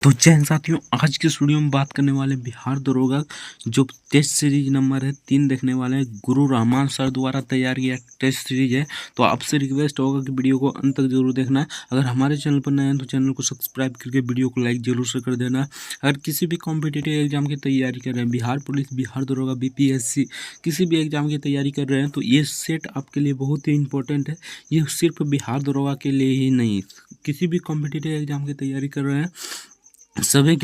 तो जय हिंद साथियों, आज के वीडियो में बात करने वाले बिहार दरोगा जो टेस्ट सीरीज नंबर है 3 देखने वाले हैं। गुरु रहमान सर द्वारा तैयार किया टेस्ट सीरीज है। तो आपसे रिक्वेस्ट होगा कि वीडियो को अंत तक जरूर देखना है। अगर हमारे चैनल पर नए हैं तो चैनल को सब्सक्राइब करके वीडियो को लाइक जरूर से कर देना। अगर किसी भी कॉम्पिटिटिव एग्जाम की तैयारी कर रहे हैं, बिहार पुलिस, बिहार दरोगा, BPSC, किसी भी एग्जाम की तैयारी कर रहे हैं तो ये सेट आपके लिए बहुत ही इंपॉर्टेंट है। ये सिर्फ बिहार दरोगा के लिए ही नहीं, किसी भी कॉम्पिटिटिव एग्जाम की तैयारी कर रहे हैं सभी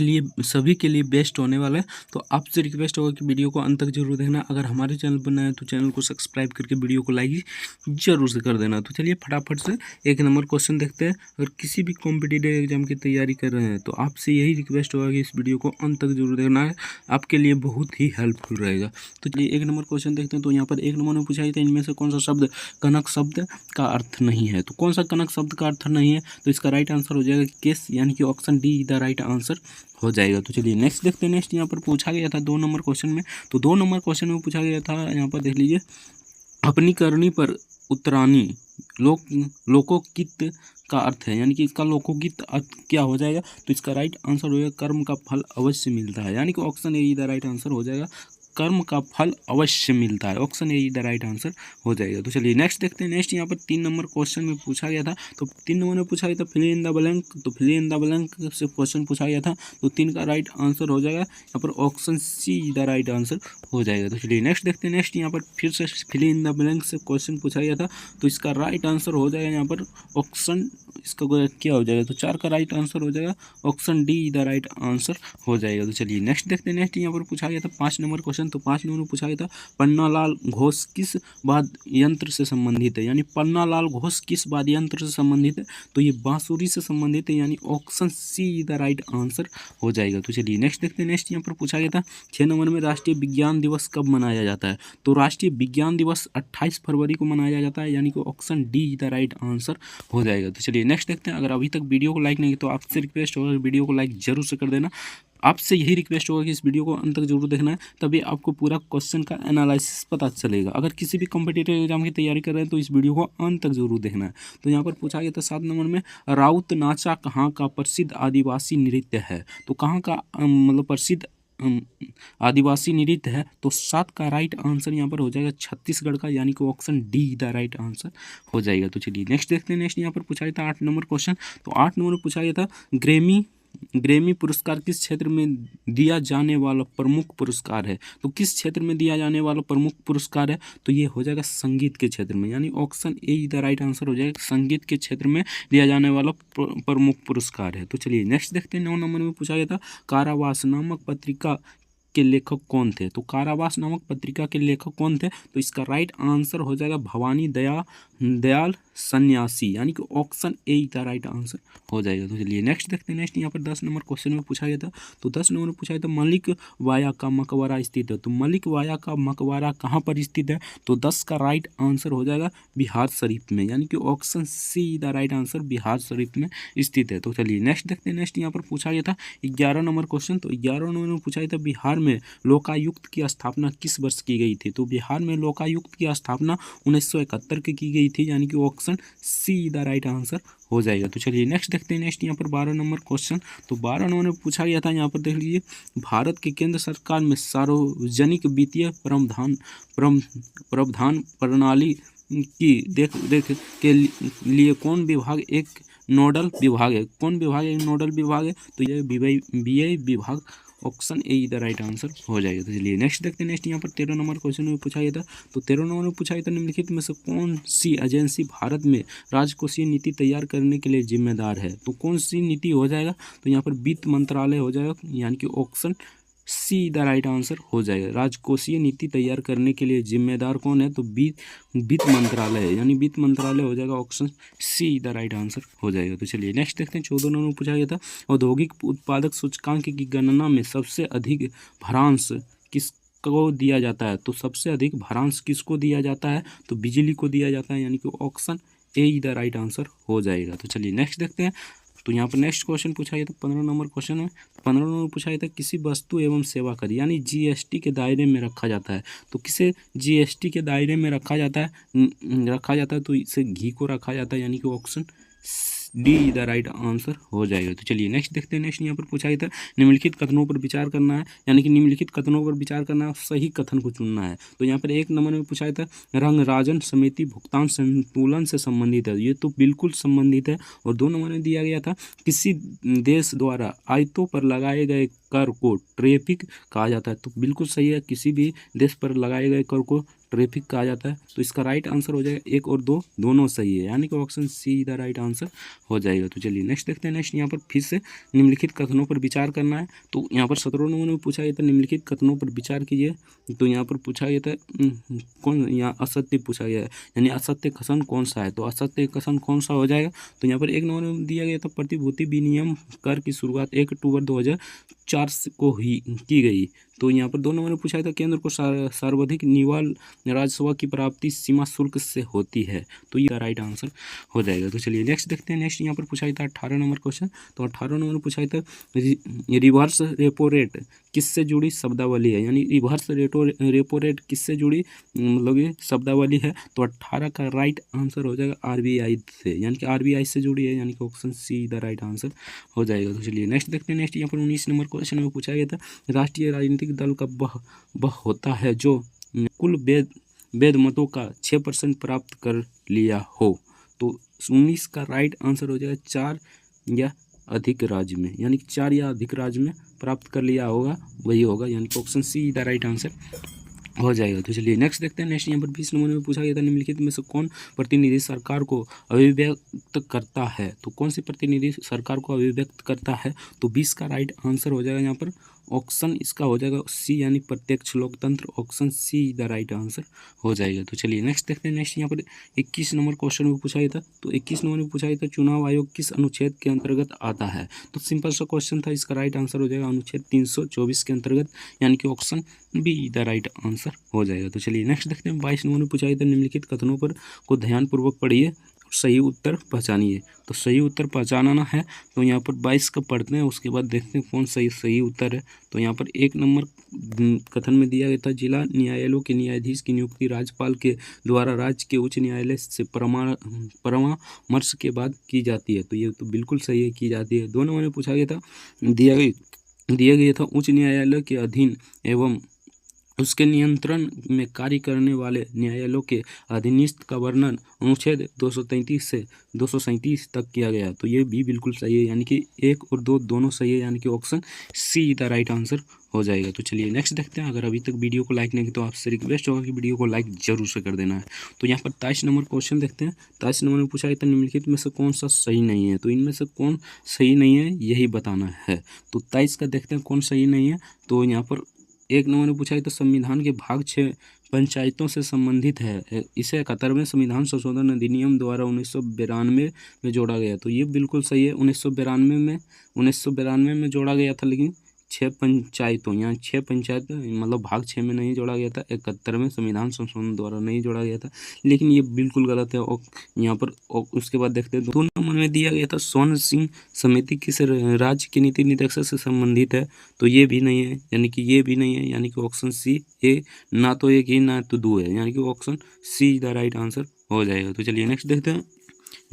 के लिए बेस्ट होने वाला है। तो आपसे रिक्वेस्ट होगा कि वीडियो को अंत तक जरूर देखना। अगर हमारे चैनल पर नए हैं तो चैनल को सब्सक्राइब करके वीडियो को लाइक जरूर से कर देना। तो चलिए फटाफट से एक नंबर क्वेश्चन देखते हैं। अगर किसी भी कॉम्पिटिटिव एग्जाम की तैयारी कर रहे हैं तो आपसे यही रिक्वेस्ट होगा कि इस वीडियो को अंत तक जरूर देखना है, आपके लिए बहुत ही हेल्पफुल रहेगा। तो चलिए एक नंबर क्वेश्चन देखते हैं। तो यहाँ पर एक नंबर में पूछा गया था, इनमें से कौन सा शब्द कनक शब्द का अर्थ नहीं है। तो कौन सा कनक शब्द का अर्थ नहीं है, तो इसका राइट आंसर हो जाएगा केस, यानी कि option D the right answer हो जाएगा। तो चलिए नेक्स्ट देखते हैं। नेक्स्ट यहाँ पर पूछा गया था 2 नंबर क्वेश्चन में। तो 2 नंबर क्वेश्चन में पूछा गया था, यहाँ पर देख लीजिए, अपनी करनी पर उतरानी लोकोकित का अर्थ है, यानी कि इसका लोकोकित अर्थ क्या हो जाएगा। तो इसका राइट आंसर हो जाएगा कर्म का फल अवश्य मिलता है, यानी कि option A the right answer हो जाएगा, कर्म का फल अवश्य मिलता है। Option A the right answer हो जाएगा। तो चलिए नेक्स्ट देखते हैं। नेक्स्ट यहाँ पर 3 नंबर क्वेश्चन में पूछा गया था। तो 3 नंबर में पूछा गया था फिल इन द ब्लैंक। तो फिल इन द ब्लैंक से क्वेश्चन पूछा गया था। तो 3 का राइट आंसर हो जाएगा यहाँ पर option C the right answer हो जाएगा। तो चलिए नेक्स्ट देखते हैं। नेक्स्ट यहाँ पर फिर से फिल इन द ब्लैंक से क्वेश्चन पूछा गया था। तो इसका राइट आंसर हो जाएगा यहाँ पर ऑप्शन, इसका क्या हो जाएगा, तो 4 का राइट आंसर हो जाएगा option D the right answer हो जाएगा। तो चलिए नेक्स्ट देखते हैं। नेक्स्ट यहाँ पर पूछा गया था 5 नंबर क्वेश्चन। तो 5 नंबर में पूछा गया था पन्नालाल घोष किस वाद्य यंत्र से संबंधित है, यानी पन्नालाल घोष किस वाद्य यंत्र से संबंधित है। तो ये बांसुरी से संबंधित है, यानी option C the right answer हो जाएगा। तो चलिए नेक्स्ट देखते हैं। नेक्स्ट यहाँ पर पूछा गया था 6 नंबर में राष्ट्रीय विज्ञान दिवस कब मनाया जाता है। तो राष्ट्रीय विज्ञान दिवस 28 फरवरी को मनाया जाता है, यानी कि option D the right answer हो जाएगा। तो चलिए नेक्स्ट देखते हैं। अगर अभी तक वीडियो को लाइक नहीं तो आपसे रिक्वेस्ट होगा वीडियो को लाइक जरूर से कर देना। आपसे यही रिक्वेस्ट होगा कि इस वीडियो को अंत तक जरूर देखना है, तभी आपको पूरा क्वेश्चन का एनालिसिस पता चलेगा। अगर किसी भी कॉम्पिटिटिव एग्जाम की तैयारी कर रहे हैं तो इस वीडियो को अंत तक जरूर देखना है। तो यहाँ पर पूछा गया था 7 नंबर में राउत नाचा कहाँ का प्रसिद्ध आदिवासी नृत्य है। तो कहाँ का मतलब प्रसिद्ध आदिवासी नृत्य है। तो 7 का राइट आंसर यहाँ पर हो जाएगा छत्तीसगढ़ का, यानी कि option D the right answer हो जाएगा। तो चलिए नेक्स्ट देखते हैं। नेक्स्ट यहाँ पर पूछा गया था 8 नंबर क्वेश्चन। तो 8 नंबर में पूछा गया था ग्रेमी पुरस्कार किस क्षेत्र में दिया जाने वाला प्रमुख पुरस्कार है। तो किस क्षेत्र में दिया जाने वाला प्रमुख पुरस्कार है, तो ये हो जाएगा संगीत के क्षेत्र में, यानी option A the right answer हो जाएगा, संगीत के क्षेत्र में दिया जाने वाला प्रमुख पुरस्कार है। तो चलिए नेक्स्ट देखते हैं। 9 नंबर में पूछा गया था कारावास नामक पत्रिका के लेखक कौन थे। तो कारावास नामक पत्रिका के लेखक कौन थे, तो इसका राइट आंसर हो जाएगा भवानी दयाल सन्यासी, यानी कि ऑप्शन ए का राइट आंसर हो जाएगा। तो चलिए नेक्स्ट देखते हैं। नेक्स्ट यहाँ पर 10 नंबर क्वेश्चन में पूछा गया था। तो 10 नंबर में पूछा गया था मलिक वाया का मकबरा स्थित है। तो मलिक वाया का मकबरा कहाँ पर स्थित है, तो 10 का राइट आंसर हो जाएगा बिहार शरीफ में, यानी कि option C the right answer Bihar Sharif में स्थित है। तो चलिए नेक्स्ट देखते हैं। नेक्स्ट यहाँ पर पूछा गया था 11 नंबर क्वेश्चन। तो 11 नंबर में पूछा गया था बिहार में लोकायुक्त की स्थापना किस वर्ष की गई थी। तो बिहार में लोकायुक्त की स्थापना 1971 की गई थी, यानी कि option C the right answer हो जाएगा। तो चलिए नेक्स्ट देखते हैं। नेक्स्ट यहाँ पर 12 नंबर क्वेश्चन। तो 12 नंबर में पूछा गया था, यहाँ पर देख लीजिए, भारत की केंद्र सरकार में सार्वजनिक वित्तीय प्रावधान प्रणाली की देख के लिए कौन विभाग एक नोडल विभाग है। कौन विभाग एक नोडल विभाग है, तो ये व्यय विभाग, option A the right answer हो जाएगा। तो चलिए नेक्स्ट देखते हैं। नेक्स्ट यहाँ पर 13 नंबर क्वेश्चन में पूछा गया था। तो 13 नंबर में पूछा गया था निम्नलिखित में से कौन सी एजेंसी भारत में राजकोषीय नीति तैयार करने के लिए जिम्मेदार है। तो कौन सी नीति हो जाएगा, तो यहाँ पर वित्त मंत्रालय हो जाएगा, यानी कि option C the right answer हो जाएगा। राजकोषीय नीति तैयार करने के लिए जिम्मेदार कौन है, तो वित्त मंत्रालय है, यानी वित्त मंत्रालय हो जाएगा, option C the right answer हो जाएगा। तो चलिए नेक्स्ट देखते हैं। 14 नंबर में पूछा गया था औद्योगिक उत्पादक सूचकांक की गणना में सबसे अधिक भ्रांश किसको दिया जाता है। तो सबसे अधिक भ्रांश किसको दिया जाता है, तो बिजली को दिया जाता है, यानी कि option A the right answer हो जाएगा। तो चलिए नेक्स्ट देखते हैं। तो यहाँ पर नेक्स्ट क्वेश्चन पूछा गया था 15 नंबर क्वेश्चन में। 15 नंबर पूछा गया था किसी वस्तु एवं सेवा कर, यानी GST के दायरे में रखा जाता है। तो किसे GST के दायरे में रखा जाता है तो इसे घी को रखा जाता है, यानी कि option D the right answer हो जाएगा। तो चलिए नेक्स्ट देखते हैं। नेक्स्ट यहाँ पर पूछा गया था निम्नलिखित कथनों पर विचार करना है, यानी कि निम्नलिखित कथनों पर विचार करना है, सही कथन को चुनना है। तो यहाँ पर एक नंबर में पूछा गया था रंगराजन समिति भुगतान संतुलन से संबंधित है, ये तो बिल्कुल संबंधित है। और 2 नंबर में दिया गया था किसी देश द्वारा आयतों पर लगाए गए कर को ट्रैफिक कहा जाता है, तो बिल्कुल सही है, किसी भी देश पर लगाए गए कर को ट्रैफिक कहा जाता है। तो इसका राइट आंसर हो जाएगा 1 और 2 दोनों सही है, यानी कि option C the right answer हो जाएगा। तो चलिए नेक्स्ट देखते हैं। नेक्स्ट यहाँ पर फिर से निम्नलिखित कथनों पर विचार करना है। तो यहाँ पर 17 नंबर में पूछा गया था निम्नलिखित कथनों पर विचार कीजिए। तो यहाँ पर पूछा गया था कौन, यहाँ असत्य पूछा गया है, यानी असत्य कथन कौन सा है। तो असत्य कथन कौन सा हो जाएगा। तो यहाँ पर 1 नंबर में दिया गया था प्रतिभूति विनिमय कर की शुरुआत 1 अक्टूबर 2004 को ही की गई। तो यहाँ पर 2 नंबर में पूछा था केंद्र को सर्वाधिक निवल राजस्व की प्राप्ति सीमा शुल्क से होती है, तो ये राइट आंसर हो जाएगा। तो चलिए नेक्स्ट देखते हैं। नेक्स्ट यहाँ पर पूछा था 18 नंबर क्वेश्चन। तो 18 नंबर पूछा था रिवर्स रेपो रेट किससे जुड़ी शब्दावली है, यानी रिवर्स रेपो रेट किससे जुड़ी मतलब ये शब्दावली है। तो 18 का राइट आंसर हो जाएगा आरबीआई से, यानी कि आरबीआई से जुड़ी है, यानी कि option C the right answer हो जाएगा। तो चलिए नेक्स्ट देखते हैं। नेक्स्ट यहाँ पर 19 नंबर क्वेश्चन में पूछा गया था राष्ट्रीय राजनीतिक दल का वह होता है जो कुल वेद मतों का 6% प्राप्त कर लिया हो। तो 19 का राइट आंसर हो जाएगा 4 या अधिक राज्य में, यानी कि 4 या अधिक राज्य में प्राप्त कर लिया होगा, वही होगा, यानी कि option C the right answer हो जाएगा। तो चलिए नेक्स्ट देखते हैं। नेक्स्ट यहाँ पर 20 नंबर में पूछा गया था निम्नलिखित में से कौन प्रतिनिधि सरकार को अभिव्यक्त करता है। तो कौन सी प्रतिनिधि सरकार को अभिव्यक्त करता है। तो 20 का राइट आंसर हो जाएगा यहाँ पर ऑप्शन इसका हो जाएगा सी, यानी प्रत्यक्ष लोकतंत्र, option C the right answer हो जाएगा। तो चलिए नेक्स्ट देखते हैं। नेक्स्ट यहाँ पर 21 नंबर क्वेश्चन में पूछा गया था। तो 21 नंबर में पूछा गया था चुनाव आयोग किस अनुच्छेद के अंतर्गत आता है। तो सिंपल सा क्वेश्चन था, इसका राइट आंसर हो जाएगा अनुच्छेद 324 के अंतर्गत, यानी कि option B the right answer हो जाएगा। तो चलिए नेक्स्ट देखते हैं। 22 नंबर में पूछा गया था निम्नलिखित कथनों पर को ध्यानपूर्वक पढ़िए, सही उत्तर पहचानिए। तो सही उत्तर पहचानना है, तो यहाँ पर 22 का पढ़ते हैं, उसके बाद देखते हैं कौन सही उत्तर है। तो यहाँ पर 1 नंबर कथन में दिया गया था जिला न्यायालयों के न्यायाधीश की नियुक्ति राज्यपाल के द्वारा राज्य के उच्च न्यायालय से परामर्श के बाद की जाती है। तो ये तो बिल्कुल सही है, की जाती है। 2 नंबर में पूछा गया था दिया गया था उच्च न्यायालय के अधीन एवं उसके नियंत्रण में कार्य करने वाले न्यायालयों के अधीनस्थ का वर्णन अनुच्छेद 233 से 237 तक किया गया। तो ये भी बिल्कुल सही है, यानी कि 1 और 2 दोनों सही है, यानी कि option C the right answer हो जाएगा। तो चलिए नेक्स्ट देखते हैं। अगर अभी तक वीडियो को लाइक नहीं किया तो आपसे रिक्वेस्ट होगा कि वीडियो को लाइक जरूर से कर देना है। तो यहाँ पर 23 नंबर क्वेश्चन देखते हैं। 23 नंबर में पूछा गया था निम्नलिखित में से कौन सा सही नहीं है। तो इनमें से कौन सही नहीं है यही बताना है। तो 23 का देखते हैं कौन सही नहीं है। तो यहाँ पर 1 नंबर में पूछा गया तो संविधान के भाग 6 पंचायतों से संबंधित है, इसे 71वें संविधान संशोधन अधिनियम द्वारा 1992 में जोड़ा गया। तो ये बिल्कुल सही है, 1992 में जोड़ा गया था, लेकिन 6 पंचायतों, यहाँ 6 पंचायत मतलब भाग 6 में नहीं जोड़ा गया था, 71वें संविधान संशोधन द्वारा नहीं जोड़ा गया था, लेकिन ये बिल्कुल गलत है। और यहाँ पर उसके बाद देखते हैं 2 नंबर में दिया गया था स्वर्ण सिंह समिति किस राज्य की नीति निरीक्षक से संबंधित है। तो ये भी नहीं है, यानी कि ये भी नहीं है, यानी कि ऑप्शन सी ए, ना तो एक ही ना तो 2 है, यानी कि option C the right answer हो जाएगा। तो चलिए नेक्स्ट देखते हैं।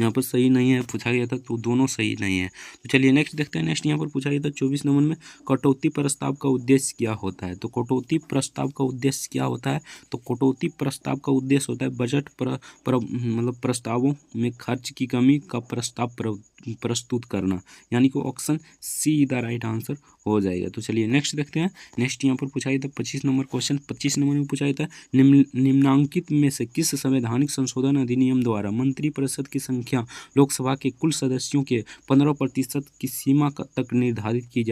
यहाँ पर सही नहीं है पूछा गया था, तो दोनों सही नहीं है। तो चलिए नेक्स्ट देखते हैं। नेक्स्ट यहाँ पर पूछा गया था 24 नंबर में कटौती प्रस्ताव का उद्देश्य क्या होता है। तो कटौती प्रस्ताव का उद्देश्य क्या होता है। तो कटौती प्रस्ताव का उद्देश्य होता है बजट मतलब प्रस्तावों में खर्च की कमी का प्रस्ताव प्रस्तुत करना, यानी कि option C the right answer हो जाएगा। तो चलिए नेक्स्ट देखते हैं। नेक्स्ट यहाँ पर पूछा गया था 25 नंबर क्वेश्चन। 25 नंबर में पूछा गया था निम्नांकित में से किस संवैधानिक संशोधन अधिनियम द्वारा मंत्रिपरिषद की संख्या लोकसभा के कुल सदस्यों के 15% की सीमा तक निर्धारित की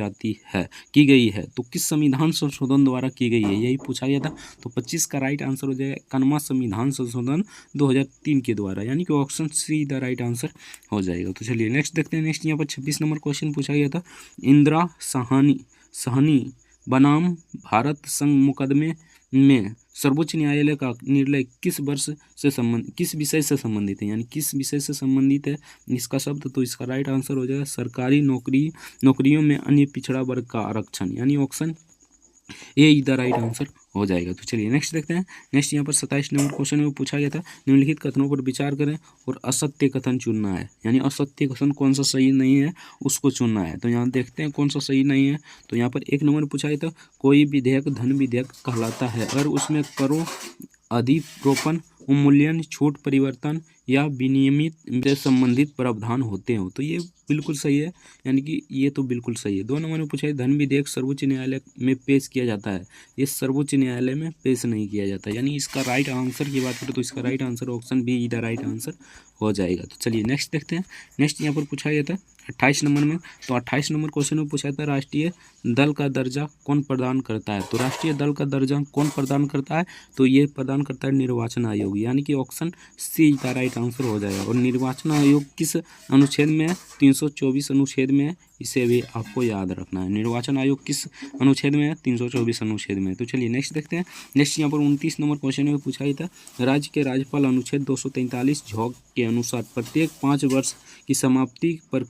गई है। तो किस संविधान संशोधन द्वारा की गई है, यही पूछा गया था। तो 25 का राइट आंसर हो जाएगा 91वां संविधान संशोधन 2003 के द्वारा, यानी कि option C the right answer हो जाएगा। तो चलिए नेक्स्ट देखते हैं। नेक्स्ट यहाँ पर 26 नंबर क्वेश्चन पूछा गया था इंदिरा साहनी बनाम भारत संघ मुकदमे में सर्वोच्च न्यायालय का निर्णय किस विषय से संबंधित है, यानी किस विषय से संबंधित है इसका शब्द। तो इसका राइट आंसर हो जाएगा सरकारी नौकरियों में अन्य पिछड़ा वर्ग का आरक्षण, यानी option A the right answer हो जाएगा। तो चलिए नेक्स्ट देखते हैं। नेक्स्ट यहाँ पर 27 नंबर क्वेश्चन में पूछा गया था, निम्नलिखित कथनों पर विचार करें और असत्य कथन चुनना है, यानी असत्य कथन कौन सा सही नहीं है उसको चुनना है। तो यहाँ देखते हैं कौन सा सही नहीं है। तो यहाँ पर 1 नंबर पूछा गया था, कोई विधेयक धन विधेयक कहलाता है अगर उसमें करों अधिप्रोपण उन्मूलन छूट परिवर्तन या विनियमित से संबंधित प्रावधान होते हो। तो ये बिल्कुल सही है, यानी कि ये तो बिल्कुल सही है। 2 नंबर में पूछा है, धन विधेयक सर्वोच्च न्यायालय में पेश किया जाता है, ये सर्वोच्च न्यायालय में पेश नहीं किया जाता, यानी इसका राइट आंसर की बात करें तो इसका right answer option B the right answer हो जाएगा। तो चलिए नेक्स्ट देखते हैं। नेक्स्ट यहाँ पर पूछा गया था 28 नंबर में। तो 28 नंबर क्वेश्चन में पूछा था, राष्ट्रीय दल का दर्जा कौन प्रदान करता है। तो राष्ट्रीय दल का दर्जा कौन प्रदान करता है, तो ये प्रदान करता है निर्वाचन आयोग, यानी कि ऑप्शन सी का राइट आंसर हो जाएगा। और निर्वाचन आयोग किस अनुच्छेद में है, 324 अनुच्छेद में है, इसे भी आपको याद रखना है। निर्वाचन आयोग किस अनुच्छेद में है, 324 अनुच्छेद में। तो चलिए नेक्स्ट देखते हैं। नेक्स्ट यहाँ पर 29 नंबर क्वेश्चन में पूछा ही था, राज्य के राज्यपाल अनुच्छेद 243 झोंक के अनुसार प्रत्येक 5 वर्ष की समाप्ति पर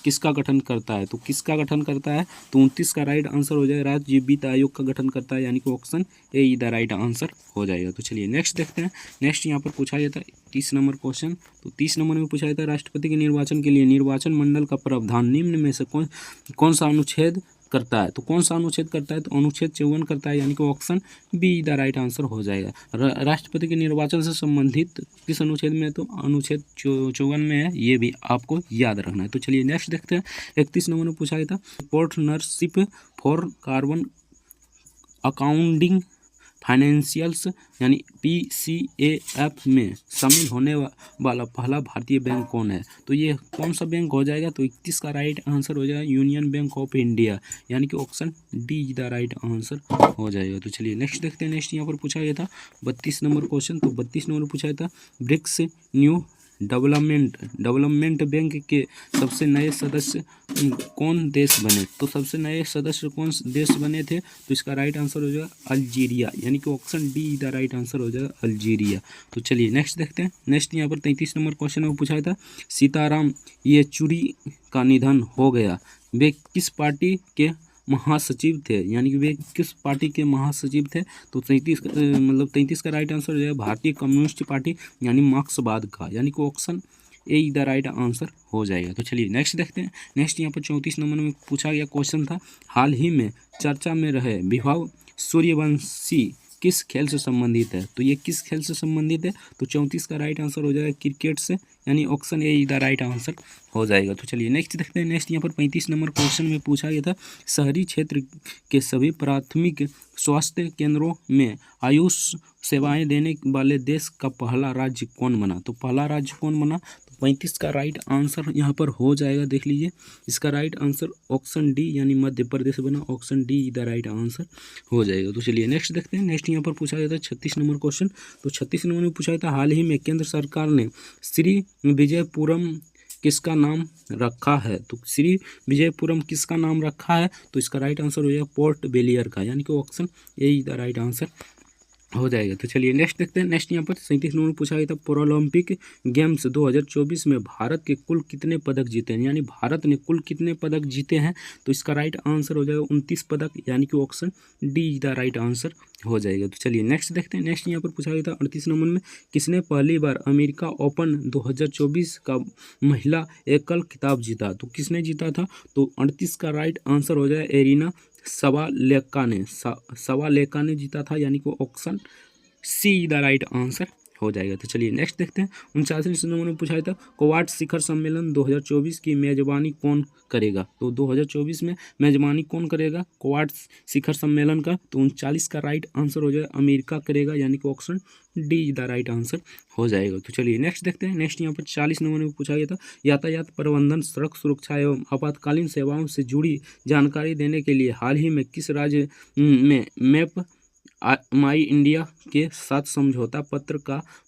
किसका गठन करता है। तो किसका गठन करता है, तो 29 का राइट आंसर हो जाएगा, राज्य वित्त आयोग का गठन करता है, यानी कि option A the right answer हो जाएगा। तो चलिए नेक्स्ट देखते हैं। नेक्स्ट यहाँ पर पूछा गया था 30 नंबर क्वेश्चन। तो 30 नंबर में पूछा गया था, राष्ट्रपति के निर्वाचन के लिए निर्वाचन मंडल का प्रावधान निम्न में से कौन सा अनुच्छेद करता है। तो कौन सा अनुच्छेद करता है, तो अनुच्छेद 54 करता है, यानी कि option B the right answer हो जाएगा। राष्ट्रपति के निर्वाचन से संबंधित किस अनुच्छेद में है, तो अनुच्छेद 54 में है, ये भी आपको याद रखना है। तो चलिए नेक्स्ट देखते हैं। 31 नंबर में पूछा गया था, partnership for carbon accounting financials यानी PCAF में शामिल होने वाला पहला भारतीय बैंक कौन है। तो ये कौन सा बैंक हो जाएगा, तो 31 का राइट आंसर हो जाएगा यूनियन बैंक ऑफ इंडिया, यानी कि option D the right answer हो जाएगा। तो चलिए नेक्स्ट देखते हैं। नेक्स्ट यहाँ पर पूछा गया था 32 नंबर क्वेश्चन। तो 32 नंबर पूछा गया था, ब्रिक्स न्यू डेवलपमेंट बैंक के सबसे नए सदस्य कौन देश बने। तो सबसे नए सदस्य कौन देश बने थे, तो इसका राइट आंसर हो जाएगा अल्जीरिया, यानी कि option D the right answer हो जाएगा अल्जीरिया। तो चलिए नेक्स्ट देखते हैं। नेक्स्ट यहाँ पर 33 नंबर क्वेश्चन में पूछा था, सीताराम येचुरी का निधन हो गया, वे किस पार्टी के महासचिव थे, यानी कि वे किस पार्टी के महासचिव थे। तो 33 का राइट आंसर हो जाएगा भारतीय कम्युनिस्ट पार्टी, यानी मार्क्सवाद का, यानी कि option A the right answer हो जाएगा। तो चलिए नेक्स्ट देखते हैं। नेक्स्ट यहाँ पर 34 नंबर में पूछा गया क्वेश्चन था, हाल ही में चर्चा में रहे विभव सूर्यवंशी किस खेल से संबंधित है। तो ये किस खेल से संबंधित है, तो 34 का राइट आंसर हो जाएगा क्रिकेट से, यानी option A the right answer हो जाएगा। तो चलिए नेक्स्ट देखते हैं। नेक्स्ट यहाँ पर 35 नंबर क्वेश्चन में पूछा गया था, शहरी क्षेत्र के सभी प्राथमिक स्वास्थ्य केंद्रों में आयुष सेवाएं देने वाले देश का पहला राज्य कौन बना। तो पहला राज्य कौन बना, तो 35 का राइट आंसर यहाँ पर हो जाएगा, देख लीजिए इसका राइट आंसर ऑप्शन डी, यानी मध्य प्रदेश बना, option D the right answer हो जाएगा। तो चलिए नेक्स्ट देखते हैं। नेक्स्ट यहाँ पर पूछा गया था 36 नंबर क्वेश्चन। तो 36 नंबर में पूछा गया था, हाल ही में केंद्र सरकार ने श्री विजयपुरम किसका नाम रखा है। तो श्री विजयपुरम किसका नाम रखा है, तो इसका राइट आंसर हो जाएगा पोर्ट ब्लेयर का, यानी कि option A the right answer हो जाएगा। तो चलिए नेक्स्ट देखते हैं। नेक्स्ट यहाँ पर 37 नंबर पूछा गया था, पैरालंपिक गेम्स 2024 में भारत के कुल कितने पदक जीते हैं, यानी भारत ने कुल कितने पदक जीते हैं। तो इसका राइट आंसर हो जाएगा 29 पदक, यानी कि option D the right answer हो जाएगा। तो चलिए नेक्स्ट देखते हैं। नेक्स्ट यहाँ पर पूछा गया था 38 नंबर में, किसने पहली बार अमेरिका ओपन 2024 का महिला एकल खिताब जीता। तो किसने जीता था, तो 38 का राइट आंसर हो जाएगा एरिना सवालेका ने जीता था, यानी कि option C the right answer हो जाएगा। तो चलिए नेक्स्ट देखते हैं। 49 नंबर में पूछा था, क्वाड शिखर सम्मेलन 2024 की मेजबानी कौन करेगा। तो 2024 में मेजबानी कौन करेगा क्वाड शिखर सम्मेलन का, तो 39 का राइट आंसर हो जाएगा अमेरिका करेगा, यानी कि option D the right answer हो जाएगा। तो चलिए नेक्स्ट देखते हैं। नेक्स्ट यहाँ पर 40 नंबर में पूछा गया था, यातायात प्रबंधन सड़क सुरक्षा एवं आपातकालीन सेवाओं से जुड़ी जानकारी देने के लिए हाल ही में किस राज्य में मैप माई इंडिया के साथ समझौता पत्र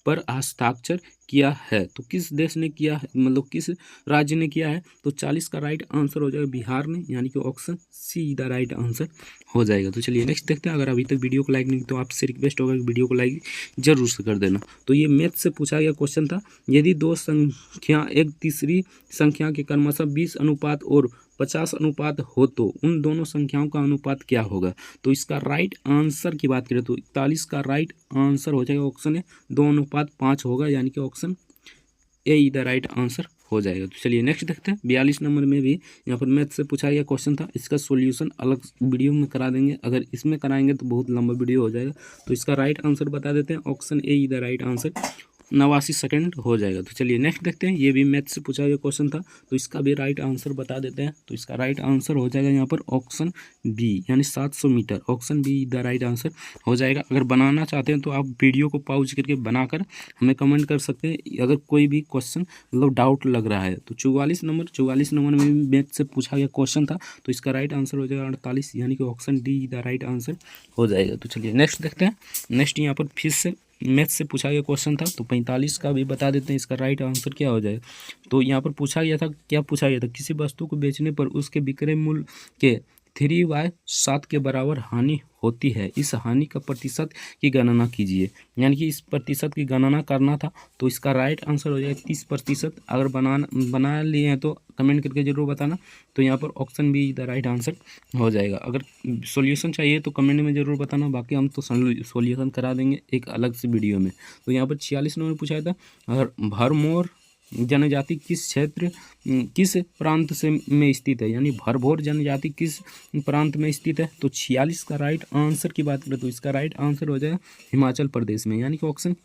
पर हस्ताक्षर किया है। तो किस देश ने किया है, मतलब किस राज्य ने किया है, तो 40 का राइट आंसर हो जाएगा बिहार ने, यानी कि option C the right answer हो जाएगा। तो चलिए नेक्स्ट देखते हैं। अगर अभी तक वीडियो को लाइक नहीं तो आपसे रिक्वेस्ट होगा कि वीडियो को लाइक जरूर से कर देना। तो ये मैथ से पूछा गया क्वेश्चन था, यदि दो संख्या एक तीसरी संख्या के क्रमशः 20 अनुपात और 50 अनुपात हो तो उन दोनों संख्याओं का अनुपात क्या होगा। तो इसका राइट आंसर की बात करें तो 41 का राइट आंसर हो जाएगा ऑप्शन ए 2:5 होगा, यानी कि option A is the right answer हो जाएगा। तो चलिए नेक्स्ट देखते हैं। 42 नंबर में भी यहाँ पर मैथ से पूछा गया क्वेश्चन था, इसका सॉल्यूशन अलग वीडियो में करा देंगे, अगर इसमें कराएंगे तो बहुत लंबा वीडियो हो जाएगा। तो इसका राइट आंसर बता देते हैं, option A is the right answer 89 second हो जाएगा। तो चलिए नेक्स्ट देखते हैं। ये भी मैथ से पूछा गया क्वेश्चन था, तो इसका भी राइट आंसर बता देते हैं। तो इसका राइट आंसर हो जाएगा यहाँ पर ऑप्शन बी, यानी 700 meter, option B the right answer हो जाएगा। अगर बनाना चाहते हैं तो आप वीडियो को पॉज करके बनाकर हमें कमेंट कर सकते हैं, अगर कोई भी क्वेश्चन मतलब डाउट लग रहा है। तो 44 नंबर में भी मैथ से पूछा गया क्वेश्चन था, तो इसका राइट आंसर हो जाएगा 48, यानी कि option D the right answer हो जाएगा। तो चलिए नेक्स्ट देखते हैं। नेक्स्ट यहाँ पर फिर से मैथ से पूछा गया क्वेश्चन था, तो 45 का भी बता देते हैं, इसका राइट आंसर क्या हो जाएगा। तो यहाँ पर पूछा गया था, क्या पूछा गया था, किसी वस्तु को बेचने पर उसके विक्रय मूल्य के 3/7 के बराबर हानि होती है, इस हानि का प्रतिशत की गणना कीजिए। यानी कि इस प्रतिशत की गणना करना था, तो इसका राइट आंसर हो जाएगा 30%। अगर बना लिए हैं तो कमेंट करके जरूर बताना। तो यहाँ पर option B the right answer हो जाएगा। अगर सॉल्यूशन चाहिए तो कमेंट में ज़रूर बताना, बाकी हम तो सॉल्यूशन करा देंगे एक अलग से वीडियो में। तो यहाँ पर 46 नंबर पूछा था, अगर भरमौर जनजाति किस क्षेत्र किस प्रांत से में स्थित है, यानी भरमौर जनजाति किस प्रांत में स्थित है। तो 46 का राइट आंसर की बात करें तो इसका राइट आंसर हो जाएगा हिमाचल प्रदेश में, यानी कि option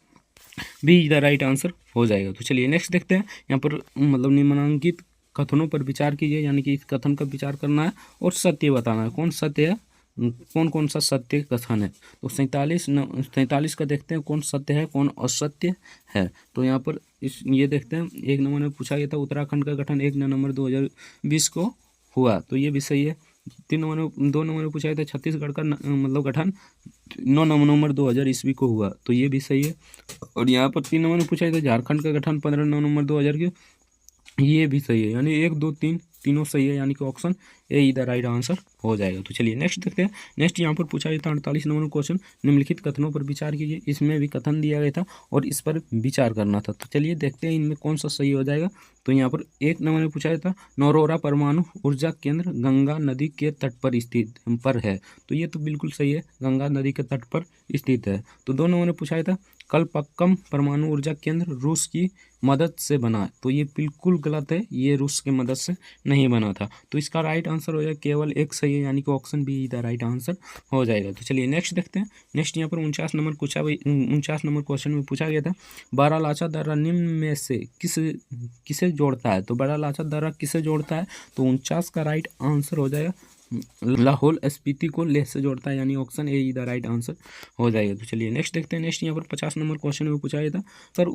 B the right answer हो जाएगा। तो चलिए नेक्स्ट देखते हैं। यहाँ पर मतलब निम्नलिखित कथनों पर विचार कीजिए, यानी कि इस कथन का विचार करना है और सत्य बताना है, कौन सत्य है, कौन सा सत्य कथन है। तो 47 का देखते हैं, कौन सत्य है कौन असत्य है। तो यहाँ पर ये देखते हैं। 1 नंबर में पूछा गया था, उत्तराखंड का गठन 1 नवंबर 2020 को हुआ, तो ये भी सही है। 2 नंबर में पूछा गया था, छत्तीसगढ़ का मतलब गठन 9 नवंबर 2000 ईस्वी को हुआ, तो ये भी सही है। और यहाँ पर 3 नंबर में पूछा गया था, झारखंड का गठन 15 नवंबर 2000 की, ये भी सही है, यानी 1 2 3 तीनों सही है, यानी कि ऑप्शन ए इधर राइट आंसर हो जाएगा। तो चलिए नेक्स्ट देखते हैं। नेक्स्ट यहाँ पर पूछा गया था 48 नंबर क्वेश्चन, निम्नलिखित कथनों पर विचार कीजिए। इसमें भी कथन दिया गया था और इस पर विचार करना था। तो चलिए देखते हैं इनमें कौन सा सही हो जाएगा। तो यहाँ पर 1 नंबर में पूछा गया था, नौरोरा परमाणु ऊर्जा केंद्र गंगा नदी के तट पर स्थित पर है, तो ये तो बिल्कुल सही है, गंगा नदी के तट पर स्थित है। तो 2 नंबर में पूछा गया था, कलपक्कम परमाणु ऊर्जा केंद्र रूस की मदद से बना, तो ये बिल्कुल गलत है, ये रूस की मदद से नहीं बना था। तो इसका राइट आंसर हो जाएगा केवल एक सही है, यानी कि option B the right answer हो जाएगा। तो चलिए नेक्स्ट देखते हैं। नेक्स्ट यहाँ पर 49 नंबर क्वेश्चन में पूछा गया था, बड़ा लाचा दर्रा निम्न में से किसे जोड़ता है। तो बड़ा लाचा दर्रा किसे जोड़ता है, तो 49 का राइट आंसर हो जाएगा लाहौल स्पीति को लेह से जोड़ता है, यानी option A the right answer हो जाएगा। तो चलिए नेक्स्ट देखते हैं। नेक्स्ट यहाँ पर 50 नंबर क्वेश्चन में पूछा गया था, सर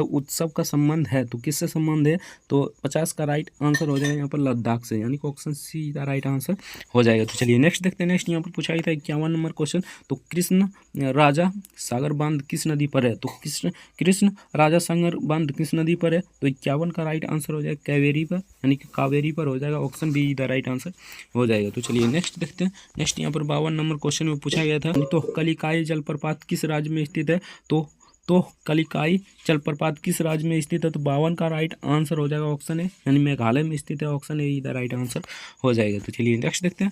उत्सव का संबंध है, तो किससे संबंध है। तो 50 का राइट आंसर हो जाएगा यहाँ पर लद्दाख से, यानी कि option C the right answer हो जाएगा। तो चलिए नेक्स्ट देखते हैं। नेक्स्ट यहाँ पर पूछा गया था 51 नंबर क्वेश्चन, तो कृष्ण राजा सागर बांध किस नदी पर है। तो कृष्ण राजा सागर बांध किस नदी पर है। तो 51 का राइट आंसर हो जाएगा कावेरी पर, यानी कि कावेरी पर हो जाएगा, option B the right answer हो जाएगा। तो चलिए नेक्स्ट देखते हैं। नेक्स्ट यहाँ पर 52 नंबर क्वेश्चन में पूछा गया था, तो कलिकाई जलप्रपात किस राज्य में स्थित है। तो कलिकाई जलप्रपात किस राज्य में स्थित है। तो 52 का राइट आंसर हो जाएगा ऑप्शन ए, यानी मेघालय में स्थित है, option A the right answer हो जाएगा। तो चलिए नेक्स्ट देखते हैं।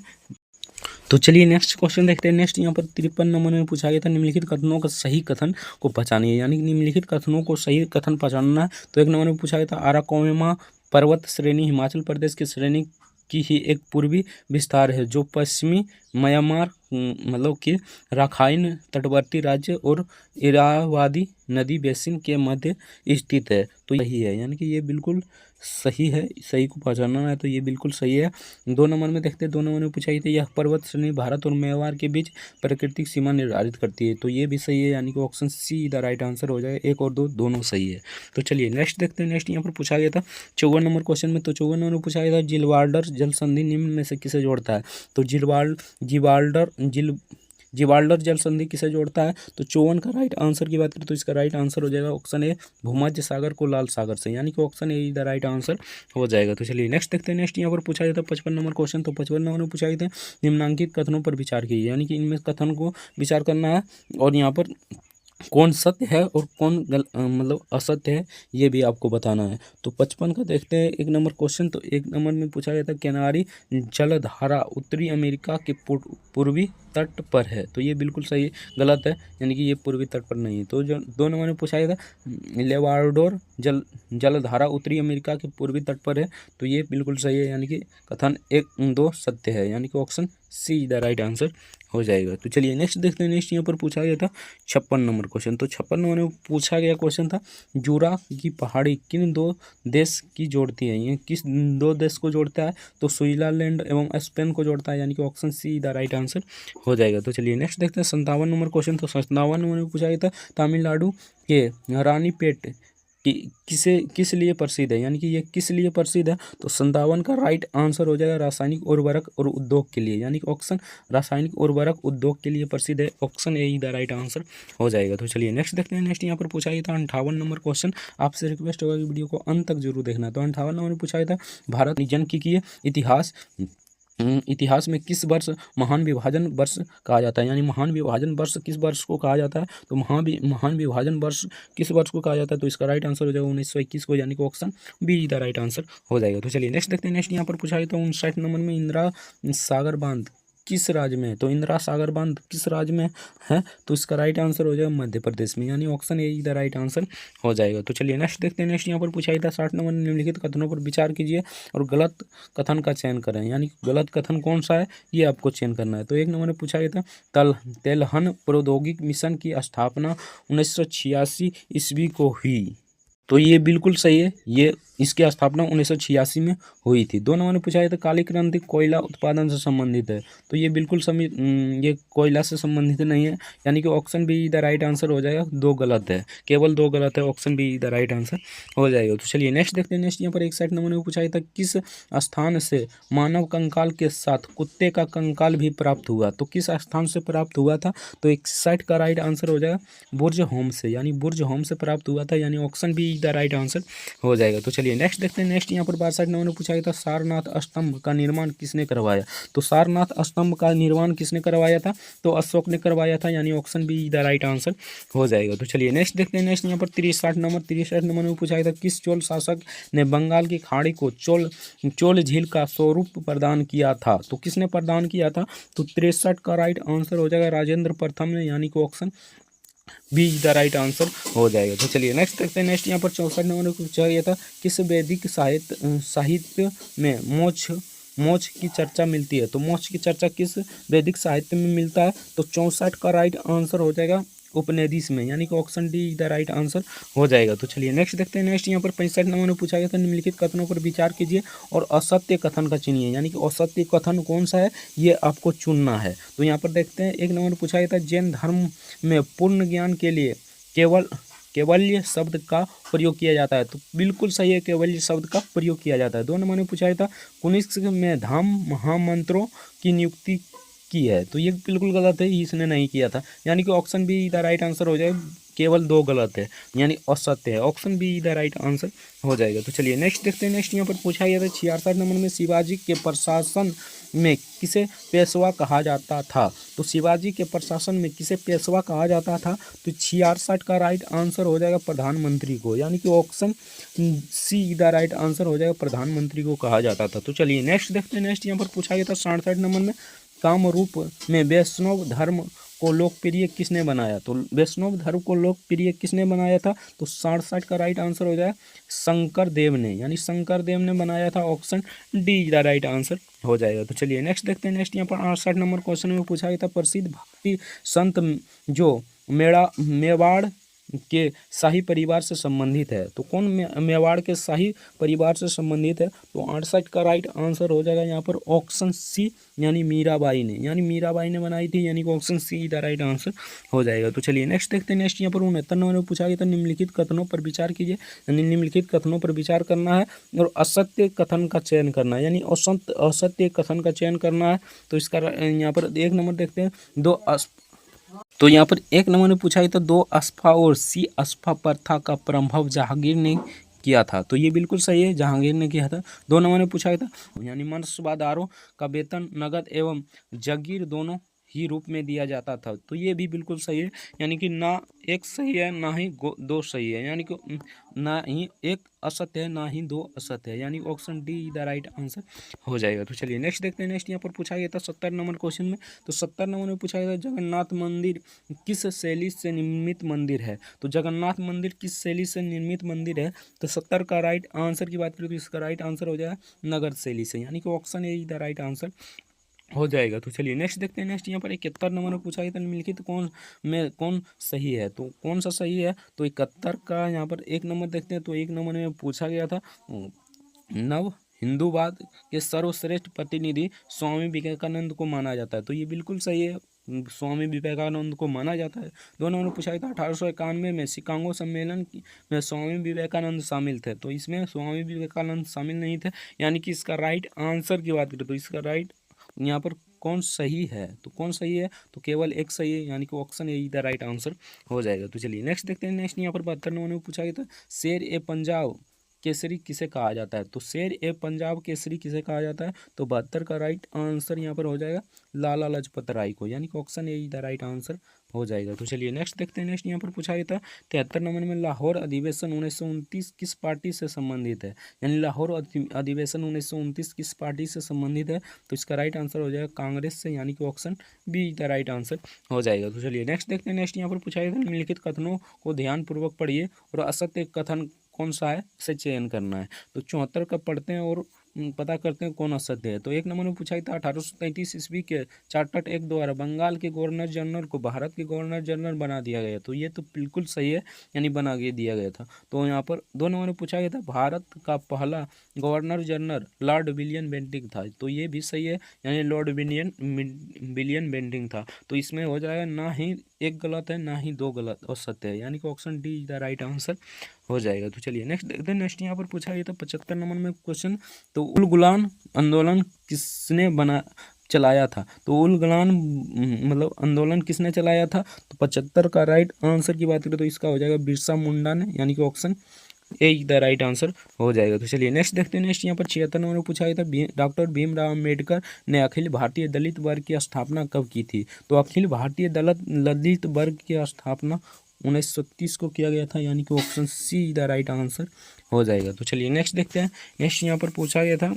तो चलिए नेक्स्ट क्वेश्चन देखते हैं। नेक्स्ट यहाँ पर 53 नंबर में पूछा गया था, निम्नलिखित कथनों का सही कथन को पहचानिए, यानी कि निम्नलिखित कथनों को सही कथन पहचानना है। तो 1 नंबर में पूछा गया था, अराकोमा पर्वत श्रेणी हिमाचल प्रदेश की श्रेणी की ही एक पूर्वी विस्तार है, जो पश्चिमी म्यांमार मतलब कि राखाइन तटवर्ती राज्य और इरावदी नदी बेसिन के मध्य स्थित है, तो यही है, यानी कि ये बिल्कुल सही है, सही को पहचानना है, तो ये बिल्कुल सही है। 2 नंबर में देखते हैं। 2 नंबर में पूछा गया था, यह पर्वत श्रेणी भारत और म्यांमार के बीच प्राकृतिक सीमा निर्धारित करती है, तो ये भी सही है, यानी कि option C the right answer हो जाएगा। 1 और 2 दोनों सही है। तो चलिए नेक्स्ट देखते हैं। नेक्स्ट यहाँ पर पूछा गया था 54 नंबर क्वेश्चन में, तो 54 नंबर में पूछा गया था, जिलवाल्डर जल संधि निम्न में से किसे जोड़ता है। तो जिबाल्डर जल संधि किसे जोड़ता है। तो 54 का राइट आंसर की बात करें तो इसका राइट आंसर हो जाएगा ऑप्शन ए, भूमध्य सागर को लाल सागर से, यानी कि option A the right answer हो जाएगा। तो चलिए नेक्स्ट देखते हैं। नेक्स्ट यहाँ पर पूछा जाता है 55 नंबर क्वेश्चन, तो 55 नंबर में पूछा गया था, निम्नांकित कथनों पर विचार कीजिए, यानी कि इनमें कथन को विचार करना है। और यहाँ पर कौन सत्य है और कौन मतलब असत्य है, ये भी आपको बताना है। तो 55 का देखते हैं 1 नंबर क्वेश्चन। तो 1 नंबर में पूछा गया था किनारी जलधारा उत्तरी अमेरिका के पूर्वी तट पर है। तो ये बिल्कुल सही गलत है, यानी कि ये पूर्वी तट पर नहीं है। तो जो 2 नंबर में पूछा गया था लेवाडोर जलधारा उत्तरी अमेरिका के पूर्वी तट पर है। तो ये बिल्कुल सही है, यानी कि कथन 1-2 सत्य है, यानी कि option C the right answer हो जाएगा। तो चलिए नेक्स्ट देखते हैं। नेक्स्ट यहाँ पर पूछा गया था 56 नंबर क्वेश्चन। तो 56 नंबर में पूछा गया क्वेश्चन था जूरा की पहाड़ी किन 2 देश की जोड़ती है, ये किस 2 देश को जोड़ता है? तो स्विट्जरलैंड एवं स्पेन को जोड़ता है, यानी कि option C the right answer हो जाएगा। तो चलिए नेक्स्ट देखते हैं 57 नंबर क्वेश्चन। तो 57 नंबर में पूछा गया था तमिलनाडु के रानीपेट किस लिए प्रसिद्ध है, यानी कि ये किस लिए प्रसिद्ध है? तो 57 का राइट आंसर हो जाएगा रासायनिक उर्वरक और उद्योग के लिए, यानी कि ऑप्शन रासायनिक उर्वरक उद्योग के लिए प्रसिद्ध है। Option A the right answer हो जाएगा। तो चलिए नेक्स्ट देखते हैं। नेक्स्ट यहाँ पर पूछा गया था 58 नंबर क्वेश्चन। आपसे रिक्वेस्ट होगा कि वीडियो को अंत तक जरूर देखना। तो 58 नंबर में पूछा गया था भारत जन की इतिहास में किस वर्ष महान विभाजन वर्ष कहा जाता है, यानी महान विभाजन वर्ष किस वर्ष को कहा जाता है? तो महान विभाजन वर्ष किस वर्ष को कहा जाता है? तो इसका राइट आंसर हो जाएगा 1921 को, यानी कि option B the right answer हो जाएगा। तो चलिए नेक्स्ट देखते हैं। नेक्स्ट यहाँ पर पूछा गया था 59 नंबर में इंदिरा सागर बांध किस राज्य में है? तो इंदिरा सागर बांध किस राज्य में है? तो इसका राइट आंसर हो जाएगा मध्य प्रदेश में, यानी option A the right answer हो जाएगा। तो चलिए नेक्स्ट देखते हैं। नेक्स्ट यहाँ पर पूछा गया था 60 नंबर निम्नलिखित कथनों पर विचार कीजिए और गलत कथन का चयन करें, यानी गलत कथन कौन सा है ये आपको चयन करना है। तो 1 नंबर में पूछा गया था तेलहन प्रौद्योगिक मिशन की स्थापना 1986 ईस्वी को हुई। तो ये बिल्कुल सही है, ये इसकी स्थापना 1986 में हुई थी। 2 नंबर में पूछा गया था काली क्रांति कोयला उत्पादन से संबंधित है। तो ये बिल्कुल ये कोयला से संबंधित नहीं है, यानी कि option B the right answer हो जाएगा। 2 गलत है, केवल 2 गलत है, option B the right answer हो जाएगा। तो चलिए नेक्स्ट देखते हैं। नेक्स्ट यहाँ पर 61 नंबर में पूछा गया था किस स्थान से मानव कंकाल के साथ कुत्ते का कंकाल भी प्राप्त हुआ? तो किस स्थान से प्राप्त हुआ था? तो 61 का राइट आंसर हो जाएगा बुर्ज होम से, यानी बुर्ज होम से प्राप्त हुआ था, यानी option B the right answer हो जाएगा। तो चलिए नेक्स्ट देखते हैं। नेक्स्ट यहाँ पर 62 में पूछा गया था सारनाथ स्तंभ का निर्माण किसने करवाया? तो सारनाथ स्तंभ का निर्माण किसने करवाया था? तो अशोक ने करवाया था, यानी option B the right answer हो जाएगा। तो चलिए नेक्स्ट देखते हैं। नेक्स्ट यहाँ पर 63 नंबर में पूछा गया था किस चोल शासक ने बंगाल की खाड़ी को चोल झील का स्वरूप प्रदान किया था? तो किसने प्रदान किया था? तो 63 का राइट आंसर हो जाएगा राजेंद्र प्रथम ने, यानी कि option B the right answer हो जाएगा। तो चलिए नेक्स्ट देखते हैं। नेक्स्ट यहाँ पर 64 नंबर में पूछा गया था किस वैदिक साहित्य में मोक्ष की चर्चा मिलती है? तो मोक्ष की चर्चा किस वैदिक साहित्य में मिलता है? तो 64 का राइट आंसर हो जाएगा उपनिषद में, यानी कि option D the right answer हो जाएगा। तो चलिए नेक्स्ट देखते हैं। नेक्स्ट यहाँ पर 65 नंबर में पूछा गया था निम्नलिखित कथनों पर विचार कीजिए और असत्य कथन का चुनिए, यानी कि असत्य कथन कौन सा है ये आपको चुनना है। तो यहाँ पर देखते हैं। 1 नंबर में पूछा गया था जैन धर्म में पूर्ण ज्ञान के लिए केवल्य शब्द का प्रयोग किया जाता है। तो बिल्कुल सही है, केवल्य शब्द का प्रयोग किया जाता है। 2 नंबर में पूछा गया था कनिष्क में धाम महामंत्रों की नियुक्ति की है। तो ये बिल्कुल गलत है, इसने नहीं किया था, यानी कि option B the right answer हो जाएगा। केवल 2 गलत है, यानी असत्य है, option B the right answer हो जाएगा। तो चलिए नेक्स्ट देखते हैं। नेक्स्ट यहाँ पर पूछा गया था 66 नंबर में शिवाजी के प्रशासन में किसे पेशवा कहा जाता था? तो शिवाजी के प्रशासन में किसे पेशवा कहा जाता था? तो 66 का राइट आंसर हो जाएगा प्रधानमंत्री को, यानी कि option C the right answer हो जाएगा प्रधानमंत्री को कहा जाता था। तो चलिए नेक्स्ट देखते हैं। नेक्स्ट यहाँ पर पूछा गया था 67 नंबर में कामरूप में वैष्णव धर्म को लोकप्रिय किसने बनाया? तो वैष्णव धर्म को लोकप्रिय किसने बनाया था? तो 67 का राइट आंसर हो जाएगा शंकर देव ने, यानी शंकर देव ने बनाया था, option D the right answer हो जाएगा। तो चलिए नेक्स्ट देखते हैं। नेक्स्ट यहाँ पर 68 नंबर क्वेश्चन में पूछा गया था प्रसिद्ध भक्ति संत जो मेवाड़ के शाही परिवार से संबंधित है। तो कौन मेवाड़ के शाही परिवार से संबंधित है? तो 68 का राइट आंसर हो जाएगा यहाँ पर ऑप्शन सी, यानी मीराबाई ने, यानी मीराबाई ने बनाई थी, यानी कि option C the right answer हो जाएगा। तो चलिए नेक्स्ट देखते हैं। नेक्स्ट यहाँ पर 69 नंबर में पूछा गया था निम्नलिखित कथनों पर विचार कीजिए, यानी निम्नलिखित कथनों पर विचार करना है और असत्य कथन का चयन करना है, यानी असत्य कथन का चयन करना है। तो इसका यहाँ पर 1 नंबर देखते हैं। तो यहाँ पर 1 नंबर में पूछा गया था 2 अस्फा और सी अस्फा प्रथा का प्रभाव जहांगीर ने किया था। तो ये बिल्कुल सही है, जहांगीर ने किया था। 2 नंबर में पूछा गया था यानी मनसबादारों का वेतन नगद एवं जागीर दोनों ही रूप में दिया जाता था। तो ये भी बिल्कुल सही है, यानी कि ना एक सही है ना ही दो सही है, यानी कि ना ही एक असत्य है ना ही दो असत्य है, यानी option D the right answer हो जाएगा। तो चलिए नेक्स्ट देखते हैं। नेक्स्ट यहाँ पर पूछा गया था 70 नंबर क्वेश्चन में। तो 70 नंबर में पूछा गया था जगन्नाथ मंदिर किस शैली से निर्मित मंदिर है। तो जगन्नाथ मंदिर किस शैली से निर्मित मंदिर है। तो 70 का राइट आंसर की बात करें तो इसका राइट आंसर हो जाएगा नगर शैली से, यानी कि option A the right answer हो जाएगा। तो चलिए नेक्स्ट देखते हैं। नेक्स्ट यहाँ पर 71 नंबर में पूछा गया था निम्नलिखित कौन सही है। तो कौन सा सही है। तो 71 का यहाँ पर एक नंबर देखते हैं। तो एक नंबर में पूछा गया था नव हिंदूवाद के सर्वश्रेष्ठ प्रतिनिधि स्वामी विवेकानंद को माना जाता है। तो ये बिल्कुल सही है, स्वामी विवेकानंद को माना जाता है। दो नंबर में पूछा गया था 1891 में शिकागो सम्मेलन में स्वामी विवेकानंद शामिल थे। तो इसमें स्वामी विवेकानंद शामिल नहीं थे, यानी कि इसका राइट आंसर की बात करें तो इसका राइट यहाँ पर कौन सही है। तो कौन सही है। तो केवल एक सही है, यानी कि option A the right answer हो जाएगा। तो चलिए नेक्स्ट देखते हैं। नेक्स्ट यहाँ पर 72 नंबर में पूछा गया था शेर ए पंजाब केसरी किसे कहा जाता है। तो शेर ए पंजाब केसरी किसे कहा जाता है। तो 72 का राइट आंसर यहाँ पर हो जाएगा लाला लाजपत राय को, यानी कि option A the right answer हो जाएगा। तो चलिए नेक्स्ट देखते हैं। नेक्स्ट यहाँ पर पूछा गया था 73 नंबर में लाहौर अधिवेशन 1929 किस पार्टी से संबंधित है। यानी लाहौर अधिवेशन 1929 किस पार्टी से संबंधित है। तो इसका राइट आंसर हो जाएगा कांग्रेस से, यानी कि option B the right answer हो जाएगा। तो चलिए नेक्स्ट देखते हैं। नेक्स्ट यहाँ पर पूछा गया था निम्नलिखित कथनों को ध्यानपूर्वक पढ़िए और असत्य कथन कौन सा है इसे चयन करना है। तो 74 का पढ़ते हैं और पता करते हैं कौन असत्य है। तो एक नंबर में पूछा गया था 1833 ईस्वी के चार्टर्ड एक्ट द्वारा बंगाल के गवर्नर जनरल को भारत के गवर्नर जनरल बना दिया गया। तो ये तो बिल्कुल सही है, यानी बना के दिया गया था। तो यहाँ पर दो नंबर में पूछा गया था भारत का पहला governor general lord William Bentinck था। तो ये भी सही है, यानी लॉर्ड विलियम बेंटिंग था। तो इसमें हो जाएगा ना ही एक गलत है ना ही दो गलत और सत्य है, यानी कि option D the right answer हो जाएगा। तो चलिए नेक्स्ट देखते हैं। नेक्स्ट यहाँ पर पूछा गया था 75 नंबर में क्वेश्चन। तो उल गुलान आंदोलन किसने चलाया था। तो उल गुलान मतलब आंदोलन किसने चलाया था। तो 75 का राइट आंसर की बात करें तो इसका हो जाएगा बिरसा मुंडा ने, यानी कि option A the right answer हो जाएगा। तो चलिए नेक्स्ट देखते हैं। नेक्स्ट यहाँ पर 76 नंबर में पूछा गया था डॉक्टर भीमराव अम्बेडकर ने अखिल भारतीय दलित वर्ग की स्थापना कब की थी। तो अखिल भारतीय दलित वर्ग की स्थापना 1930 को किया गया था, यानी कि option C the right answer हो जाएगा। तो चलिए नेक्स्ट देखते हैं। नेक्स्ट यहाँ पर पूछा गया था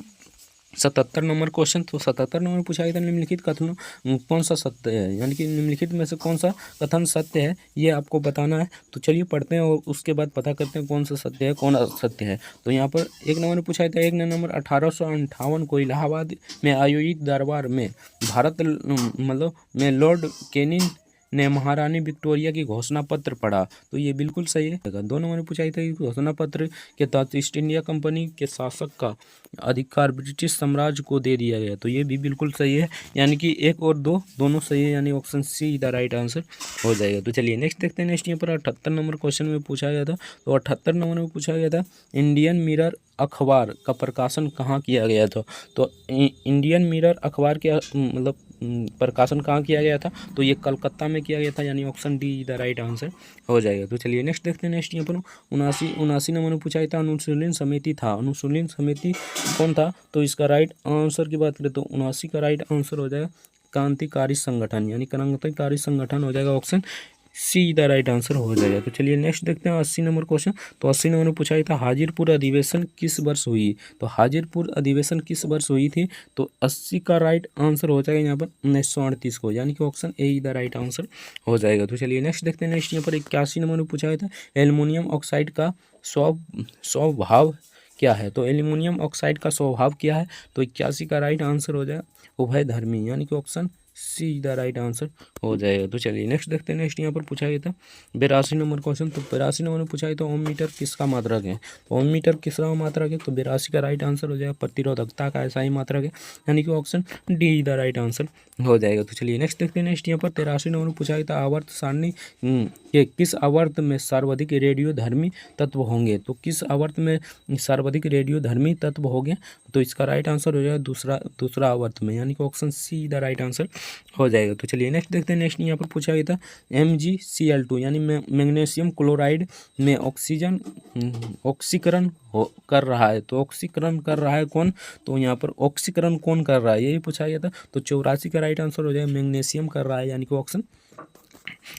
77 नंबर क्वेश्चन। तो 77 नंबर में पूछा गया था निम्नलिखित कथनों कौन सा सत्य है, यानी कि निम्नलिखित में से कौन सा कथन सत्य है ये आपको बताना है। तो चलिए पढ़ते हैं और उसके बाद पता करते हैं कौन सा सत्य है कौन असत्य है। तो यहाँ पर एक नंबर में पूछा गया था एक नंबर 1858 को इलाहाबाद में आयोजित दरबार में भारत मतलब में लॉर्ड कैनिंग ने महारानी विक्टोरिया की घोषणा पत्र पढ़ा। तो ये बिल्कुल सही है। दो नंबर में पूछा गया था कि घोषणा पत्र के तहत ईस्ट इंडिया कंपनी के शासक का अधिकार ब्रिटिश साम्राज्य को दे दिया गया। तो ये भी बिल्कुल सही है, यानी कि एक और दो दोनों सही है, यानी option C the right answer हो जाएगा। तो चलिए नेक्स्ट देखते हैं। नेक्स्ट यहाँ पर 78 नंबर क्वेश्चन में पूछा गया था। तो 78 नंबर में पूछा गया था इंडियन मिरर अखबार का प्रकाशन कहाँ किया गया था। तो इंडियन मिरर अखबार के मतलब प्रकाशन कहाँ किया गया था। तो ये कलकत्ता में किया गया था, यानी option D the right answer हो जाएगा। तो चलिए नेक्स्ट देखते हैं। नेक्स्ट यहाँ पर 79 नंबर में पूछा गया था अनुशीलन समिति था। अनुशीलन समिति कौन था। तो इसका राइट आंसर की बात करें तो 79 का राइट आंसर हो जाएगा क्रांतिकारी संगठन, यानी क्रांतिकारी संगठन हो जाएगा, option C the right answer हो जाएगा। तो चलिए नेक्स्ट देखते हैं 80 नंबर क्वेश्चन। तो 80 नंबर में पूछा गया था हाजीरपुर अधिवेशन किस वर्ष हुई। तो हाजीरपुर अधिवेशन किस वर्ष हुई थी। तो 80 का राइट आंसर हो जाएगा यहाँ पर 1938 को, यानी कि option A the right answer हो जाएगा। तो चलिए नेक्स्ट देखते हैं। नेक्स्ट यहाँ पर 81 नंबर में पूछा गया था एल्युमिनियम ऑक्साइड का स्वभाव क्या है। तो एल्युमिनियम ऑक्साइड का स्वभाव क्या है। तो 81 का राइट आंसर हो जाएगा उभयधर्मी, यानी कि option C the right answer हो जाएगा। तो चलिए नेक्स्ट देखते हैं। नेक्स्ट यहाँ पर पूछा गया था 82 नंबर क्वेश्चन। तो 82 नंबर में पूछा गया था ओम मीटर किसका मात्रक है। तो ओम मीटर किसका मात्रक है। तो 82 का राइट आंसर हो जाएगा प्रतिरोधकता का ऐसा ही मात्रक है, यानी कि option D the right answer हो जाएगा। तो चलिए नेक्स्ट देखते हैं। नेक्स्ट यहाँ पर 83 नंबर में पूछा गया था आवर्त सारणी के किस आवर्त में सर्वाधिक रेडियोधर्मी तत्व होंगे। तो किस आवर्त में सर्वाधिक रेडियोधर्मी तत्व होंगे। तो इसका राइट आंसर हो जाएगा दूसरा आवर्त में, यानी कि option C the right answer हो जाएगा। तो चलिए नेक्स्ट देखते हैं। नेक्स्ट यहाँ पर पूछा गया था MgCl2 यानी मैग्नीशियम क्लोराइड में ऑक्सीजन ऑक्सीकरण कर रहा है। तो ऑक्सीकरण कर रहा है कौन, तो यहाँ पर ऑक्सीकरण कौन कर रहा है यही पूछा गया था। तो 84 का राइट आंसर हो जाएगा मैग्नीशियम कर रहा है, यानी कि ऑप्शन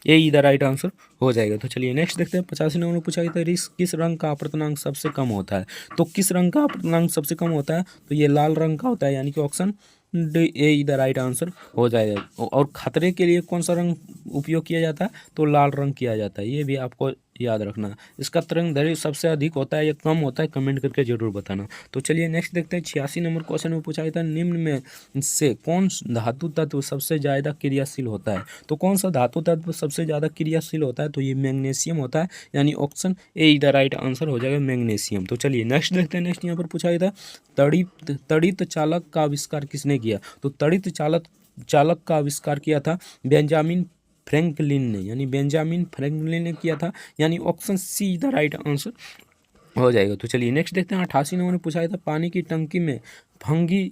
ए इधर राइट आंसर हो जाएगा। तो चलिए नेक्स्ट देखते हैं। 85 नंबर में पूछा गया था किस रंग का अपवर्तनांक सबसे कम होता है। तो किस रंग का अपवर्तनांक सबसे कम होता है, तो ये लाल रंग का होता है, यानी कि ऑप्शन डी ए इधर राइट आंसर हो जाएगा। और खतरे के लिए कौन सा रंग उपयोग किया जाता है, तो लाल रंग किया जाता है, ये भी आपको याद रखना। इसका तरंगदैर्घ्य सबसे अधिक होता है या कम होता है, कमेंट करके जरूर बताना। तो चलिए नेक्स्ट देखते हैं। 86 नंबर क्वेश्चन में पूछा गया था निम्न में से कौन धातु तत्व सबसे ज़्यादा क्रियाशील होता है। तो कौन सा धातु तत्व सबसे ज़्यादा क्रियाशील होता है, तो ये मैग्नीशियम होता है, यानी ऑप्शन ए इधर राइट आंसर हो जाएगा मैग्नीशियम। तो चलिए नेक्स्ट देखते हैं। नेक्स्ट यहाँ पर पूछा गया था तड़ित चालक का आविष्कार किसने किया। तो तड़ित चालक का आविष्कार किया था बेंजामिन फ्रैंकलिन ने, यानी बेंजामिन फ्रैंकलिन ने किया था, यानी option C the right answer हो जाएगा। तो चलिए नेक्स्ट देखते हैं। 88 नंबर में पूछा गया था पानी की टंकी में फंगी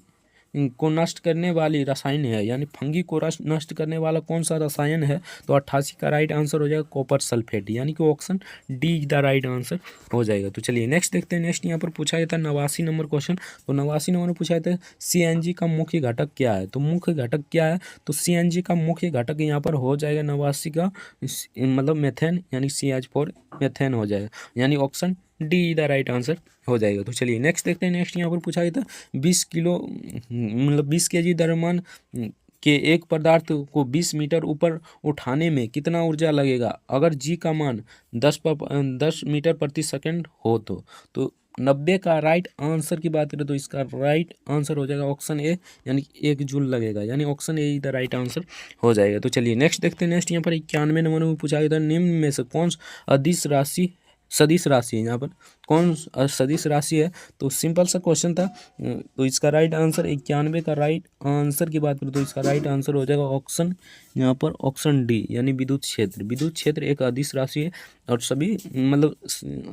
को नष्ट करने वाली रसायन है, यानी फंगी को नष्ट करने वाला कौन सा रसायन है, तो 88 का राइट आंसर हो जाएगा कॉपर सल्फेट, यानी कि option D the right answer हो जाएगा। तो चलिए नेक्स्ट देखते हैं। नेक्स्ट यहाँ पर पूछा गया था 89 नंबर क्वेश्चन। तो 89 नंबर में पूछा गया था CNG का मुख्य घटक क्या है। तो मुख्य घटक क्या है, तो CNG का मुख्य घटक यहाँ पर हो जाएगा 89 का मतलब मेथेन, यानी CH4 मेथेन हो जाएगा, यानी option D the right answer हो जाएगा। तो चलिए नेक्स्ट देखते हैं। नेक्स्ट यहाँ पर पूछा गया था 20 किलो मतलब 20 kg द्रव्यमान के एक पदार्थ को 20 मीटर ऊपर उठाने में कितना ऊर्जा लगेगा अगर जी का मान 10 मीटर प्रति सेकंड हो। तो 90 का राइट आंसर की बात करें तो इसका राइट आंसर हो जाएगा ऑप्शन ए, यानी 1 जूल लगेगा, यानी option A the right answer हो जाएगा। तो चलिए नेक्स्ट देखते हैं। नेक्स्ट यहाँ पर 91 नंबर में पूछा गया था निम्न में से कौन सदिश राशि है, यहाँ पर कौन सदिश राशि है। तो सिंपल सा क्वेश्चन था। तो इसका राइट आंसर 91 का राइट आंसर की बात करें तो इसका राइट आंसर हो जाएगा ऑप्शन यहाँ पर ऑप्शन डी, यानी विद्युत क्षेत्र। विद्युत क्षेत्र एक अदिश राशि है और सभी मतलब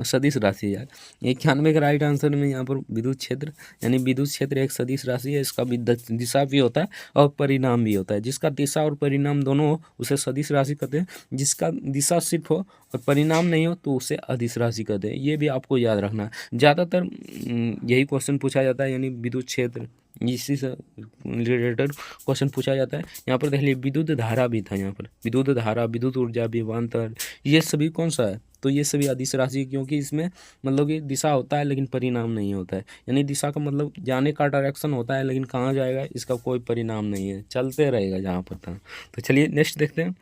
सदिश राशि है। 91 का राइट आंसर में यहाँ पर विद्युत क्षेत्र, यानी विद्युत क्षेत्र एक सदिश राशि है। इसका भी दिशा भी होता है और परिणाम भी होता है। जिसका दिशा और परिणाम दोनों हो उसे सदिश राशि कहते हैं, जिसका दिशा सिर्फ हो और परिणाम नहीं हो तो उसे अदिश राशि कहते हैं। ये भी आपको याद रखना है। ज़्यादातर यही क्वेश्चन पूछा जाता है, यानी विद्युत क्षेत्र इसी से रिलेटेड क्वेश्चन पूछा जाता है। यहाँ पर देख लीजिए विद्युत धारा भी था, यहाँ पर विद्युत धारा, विद्युत ऊर्जा, विभवांतर, ये सभी कौन सा है, तो ये सभी अदिश राशि, क्योंकि इसमें मतलब कि दिशा होता है लेकिन परिणाम नहीं होता है। यानी दिशा का मतलब जाने का डायरेक्शन होता है लेकिन कहाँ जाएगा इसका कोई परिणाम नहीं है, चलते रहेगा जहाँ पर था। तो चलिए नेक्स्ट देखते हैं।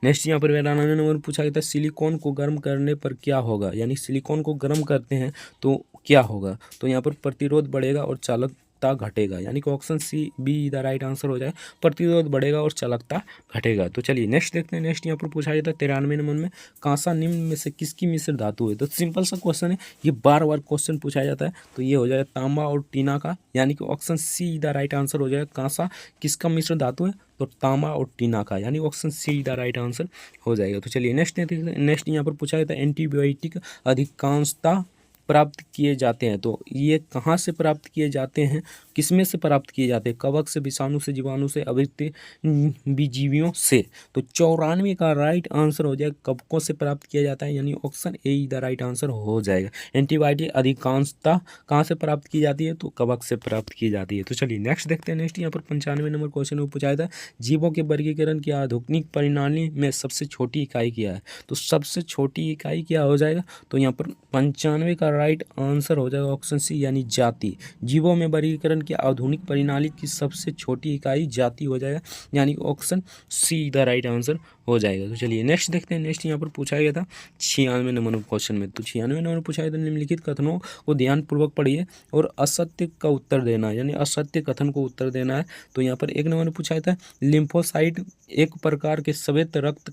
नेक्स्ट यहाँ पर 92 नंबर पूछा गया था सिलिकॉन को गर्म करने पर क्या होगा, यानी सिलिकॉन को गर्म करते हैं तो क्या होगा। तो यहाँ पर प्रतिरोध बढ़ेगा और चालकता घटेगा, यानी कि option C B the right answer हो जाए, प्रतिरोध बढ़ेगा और चालकता घटेगा। तो चलिए नेक्स्ट देखते हैं। नेक्स्ट यहाँ पर पूछा गया था 93 नंबर में कांसा निम्न में से किसकी मिश्र धातु है। तो सिंपल सा क्वेश्चन है, ये बार बार क्वेश्चन पूछा जाता है। तो ये हो जाएगा तांबा और टीना का, यानी कि option C the right answer हो जाएगा। कांसा किसका मिश्र धातु है, तो तांबा और टीना का, यानी option C the right answer हो जाएगा। तो चलिए नेक्स्ट यहाँ पर पूछा गया था एंटीबायोटिक अधिकांशतः प्राप्त किए जाते हैं। तो ये कहाँ से प्राप्त किए जाते हैं, किसमें से प्राप्त किए जाते हैं, कवक से, विषाणु से, जीवाणु से, अवृत्ति विजीवियों से। तो 94 का राइट आंसर हो जाएगा कवकों से प्राप्त किया जाता है, यानी option A the right answer हो जाएगा। एंटीबायोटिक अधिकांशतः कहाँ से प्राप्त की जाती है, तो कवक से प्राप्त की जाती है। तो चलिए नेक्स्ट देखते हैं। नेक्स्ट यहाँ पर 95 नंबर क्वेश्चन में पूछा था जीवों के वर्गीकरण की आधुनिक प्रणाली में सबसे छोटी इकाई क्या है। तो सबसे छोटी इकाई क्या हो जाएगा, तो यहाँ पर 95 का राइट आंसर हो जाएगा ऑप्शन सी, यानी जाति। जीवों में वर्गीकरण की आधुनिक प्रणाली की सबसे छोटी इकाई जाति हो जाएगा, यानी option C the right answer हो जाएगा। तो चलिए नेक्स्ट देखते हैं। नेक्स्ट यहाँ पर पूछा गया था 96 नंबर क्वेश्चन में। तो 96 नंबर पूछा गया था निम्नलिखित कथनों को ध्यानपूर्वक पढ़िए और असत्य का उत्तर देना है, यानी असत्य कथन को उत्तर देना है। तो यहाँ पर 1 नंबर में पूछा था लिम्फोसाइट एक प्रकार के श्वेत रक्त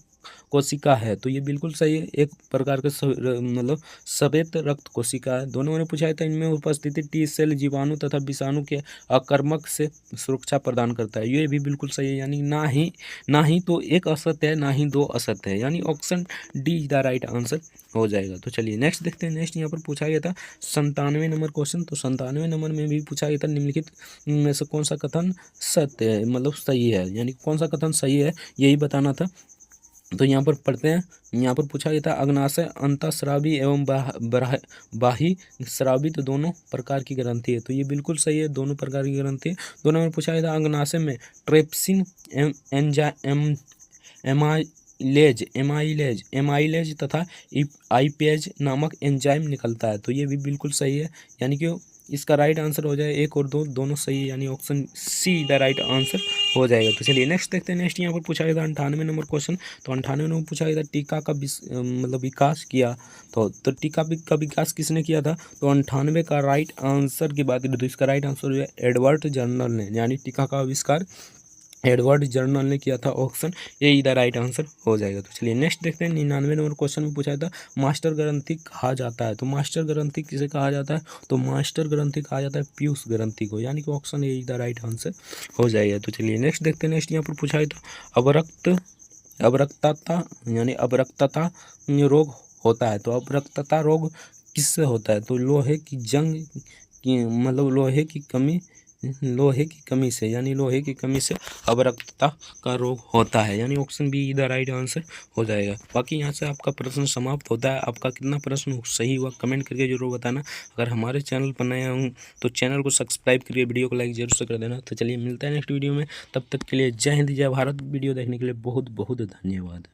कोशिका है। तो ये बिल्कुल सही है, एक प्रकार का मतलब श्वेत रक्त कोशिका है। 2 नंबर में पूछा था इनमें उपस्थिति टी सेल जीवाणु तथा विषाणु के आक्रामक से सुरक्षा प्रदान करता है। ये भी बिल्कुल सही है, यानी ना ही तो एक असत्य है, ना ही दो असत्य है, यानी option D the right answer हो जाएगा। तो चलिए नेक्स्ट देखते हैं। नेक्स्ट यहाँ पर पूछा गया था 97 नंबर क्वेश्चन। तो 97 नंबर में भी पूछा गया था निम्नलिखित में से कौन सा कथन सत्य है, मतलब सही है, यानी कौन सा कथन सही है यही बताना था। तो यहाँ पर पढ़ते हैं। यहाँ पर पूछा गया था अग्नाशय अंतःस्रावी एवं बाह्य स्रावी तो दोनों प्रकार की ग्रंथि है। तो ये बिल्कुल सही है, दोनों प्रकार की ग्रंथि है। दोनों में पूछा गया था अग्नाशय में ट्रेप्सिन एमाइलेज तथा आईपेज नामक एंजाइम निकलता है। तो ये भी बिल्कुल सही है, यानी कि इसका राइट आंसर हो जाए 1 और 2 दोनों सही है, यानी option C the right answer हो जाएगा। तो चलिए नेक्स्ट देखते हैं। नेक्स्ट यहाँ पर पूछा गया था 98 नंबर क्वेश्चन। तो 98 नंबर पूछा गया था टीका का मतलब विकास किया। तो टीका का विकास किसने किया था? तो 98 का राइट आंसर की बात करें तो इसका राइट आंसर हो जाए एडवर्ड जर्नल ने, यानी टीका का आविष्कार एडवर्ड जर्नल ने किया था। Option A the right answer हो जाएगा। तो चलिए नेक्स्ट देखते हैं। 99 नंबर क्वेश्चन में पूछा था मास्टर ग्रंथि कहा जाता है। तो मास्टर ग्रंथि किसे कहा जाता है? तो मास्टर ग्रंथि कहा जाता है पीयूष ग्रंथि को, यानी कि option A the right answer हो जाएगा। तो चलिए नेक्स्ट देखते हैं। नेक्स्ट यहाँ पर पूछा है तो अवरक्तता यानी अवरक्तता रोग होता है। तो अवरक्तता रोग किससे होता है? तो लोहे की जंग की मतलब लोहे की कमी से, यानी लोहे की कमी से अवरक्तता का रोग होता है, यानी option B the right answer हो जाएगा। बाकी यहाँ से आपका प्रश्न समाप्त होता है। आपका कितना प्रश्न सही हुआ कमेंट करके जरूर बताना। अगर हमारे चैनल पर नया हूँ तो चैनल को सब्सक्राइब करिए, वीडियो को लाइक जरूर से कर देना। तो चलिए मिलता है नेक्स्ट वीडियो में, तब तक के लिए जय हिंद जय भारत। वीडियो देखने के लिए बहुत बहुत धन्यवाद।